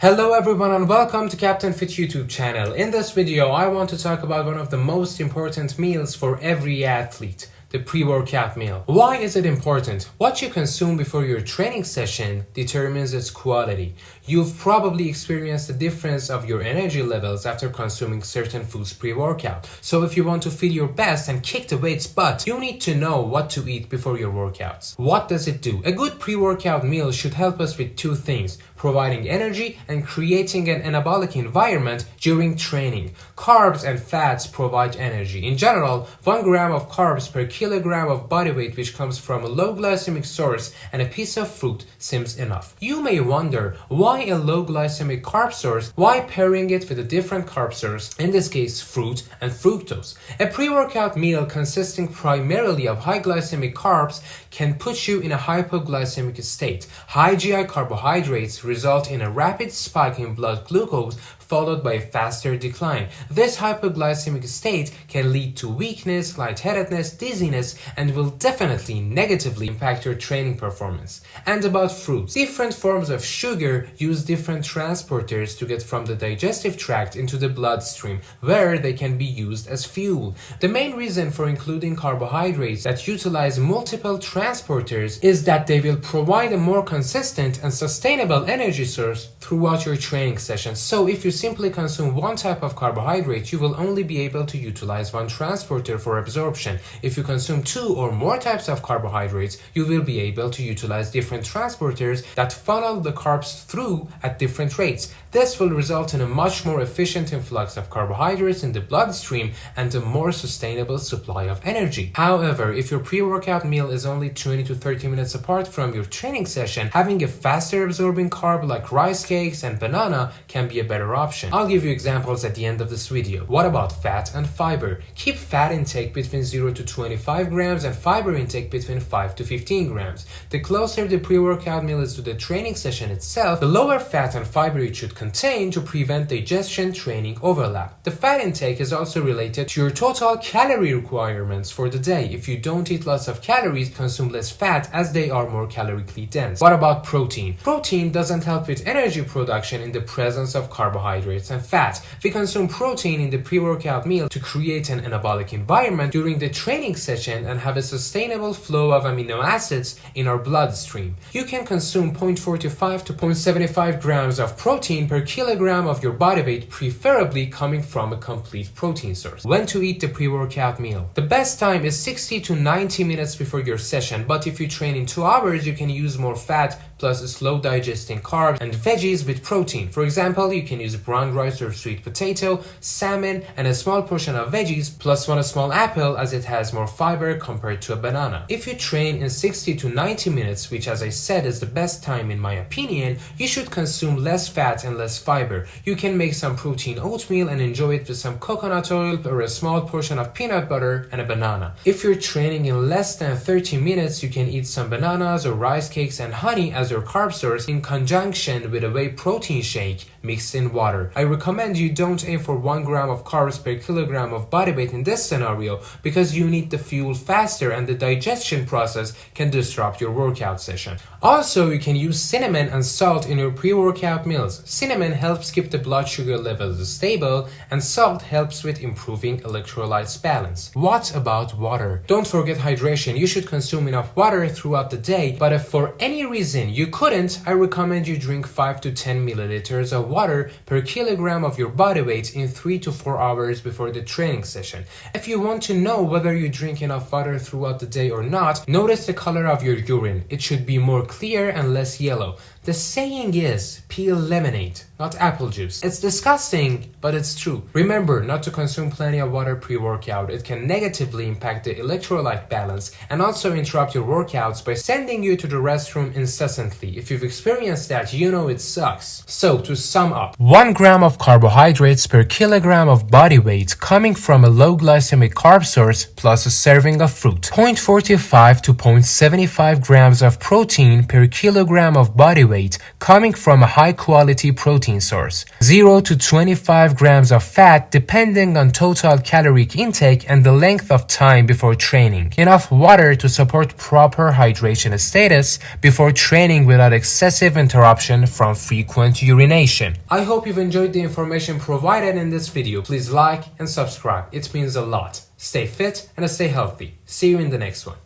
Hello everyone and welcome to captainfit YouTube channel. In this video I want to talk about one of the most important meals for every athlete, the pre-workout meal. Why is it important? What you consume before your training session determines its quality. You've probably experienced the difference of your energy levels after consuming certain foods pre-workout. So if you want to feel your best and kick the weight's butt, you need to know what to eat before your workouts. What does it do? A good pre-workout meal should help us with two things: providing energy and creating an anabolic environment during training. Carbs and fats provide energy. In general, 1 gram of carbs per kilogram of body weight, which comes from a low glycemic source and a piece of fruit, seems enough. You may wonder, why a low glycemic carb source? Why pairing it with a different carb source, in this case fruit and fructose? A pre-workout meal consisting primarily of high glycemic carbs can put you in a hypoglycemic state. High GI carbohydrates result in a rapid spike in blood glucose followed by a faster decline. This hypoglycemic state can lead to weakness, lightheadedness, dizziness, and will definitely negatively impact your training performance. And about fruits. Different forms of sugar use different transporters to get from the digestive tract into the bloodstream, where they can be used as fuel. The main reason for including carbohydrates that utilize multiple transporters is that they will provide a more consistent and sustainable energy source throughout your training session. So if you simply consume one type of carbohydrate, you will only be able to utilize one transporter for absorption. If you consume two or more types of carbohydrates, you will be able to utilize different transporters that funnel the carbs through at different rates. This will result in a much more efficient influx of carbohydrates in the bloodstream and a more sustainable supply of energy. However, if your pre-workout meal is only 20 to 30 minutes apart from your training session, having a faster absorbing carb like rice cakes and banana can be a better option. I'll give you examples at the end of this video. What about fat and fiber? Keep fat intake between 0 to 25 grams and fiber intake between 5 to 15 grams. The closer the pre-workout meal is to the training session itself, the lower fat and fiber it should contain to prevent digestion training overlap. The fat intake is also related to your total calorie requirements for the day. If you don't eat lots of calories, consume less fat as they are more calorically dense. What about protein? Protein doesn't help with energy production in the presence of carbohydrates and fat. We consume protein in the pre-workout meal to create an anabolic environment during the training session and have a sustainable flow of amino acids in our bloodstream. You can consume 0.45 to 0.75 grams of protein per kilogram of your body weight, preferably coming from a complete protein source. When to eat the pre-workout meal? The best time is 60 to 90 minutes before your session, but if you train in 2 hours, you can use more fat plus slow digesting carbs and veggies with protein. For example, you can use brown rice or sweet potato, salmon, and a small portion of veggies plus 1 small apple, as it has more fiber compared to a banana. If you train in 60 to 90 minutes, which as I said is the best time in my opinion, you should consume less fat and less fiber. You can make some protein oatmeal and enjoy it with some coconut oil or a small portion of peanut butter and a banana. If you're training in less than 30 minutes, you can eat some bananas or rice cakes and honey as your carb source in conjunction with a whey protein shake mixed in water. I recommend you don't aim for 1 gram of carbs per kilogram of body weight in this scenario, because you need the fuel faster and the digestion process can disrupt your workout session. Also, you can use cinnamon and salt in your pre-workout meals. Cinnamon helps keep the blood sugar levels stable and salt helps with improving electrolytes balance. What about water? Don't forget hydration. You should consume enough water throughout the day, but if for any reason you couldn't, I recommend you drink 5 to 10 milliliters of water per kilogram of your body weight in 3 to 4 hours before the training session. If you want to know whether you drink enough water throughout the day or not, notice the color of your urine. It should be more clear and less yellow. The saying is, peel lemonade, not apple juice. It's disgusting, but it's true. Remember not to consume plenty of water pre-workout. It can negatively impact the electrolyte balance and also interrupt your workouts by sending you to the restroom incessantly. If you've experienced that, you know it sucks. So to sum up, 1 gram of carbohydrates per kilogram of body weight coming from a low glycemic carb source plus a serving of fruit. 0.45 to 0.75 grams of protein per kilogram of body weight coming from a high-quality protein source. 0 to 25 grams of fat depending on total caloric intake and the length of time before training. Enough water to support proper hydration status before training without excessive interruption from frequent urination. I hope you've enjoyed the information provided in this video. Please like and subscribe. It means a lot. Stay fit and stay healthy. See you in the next one.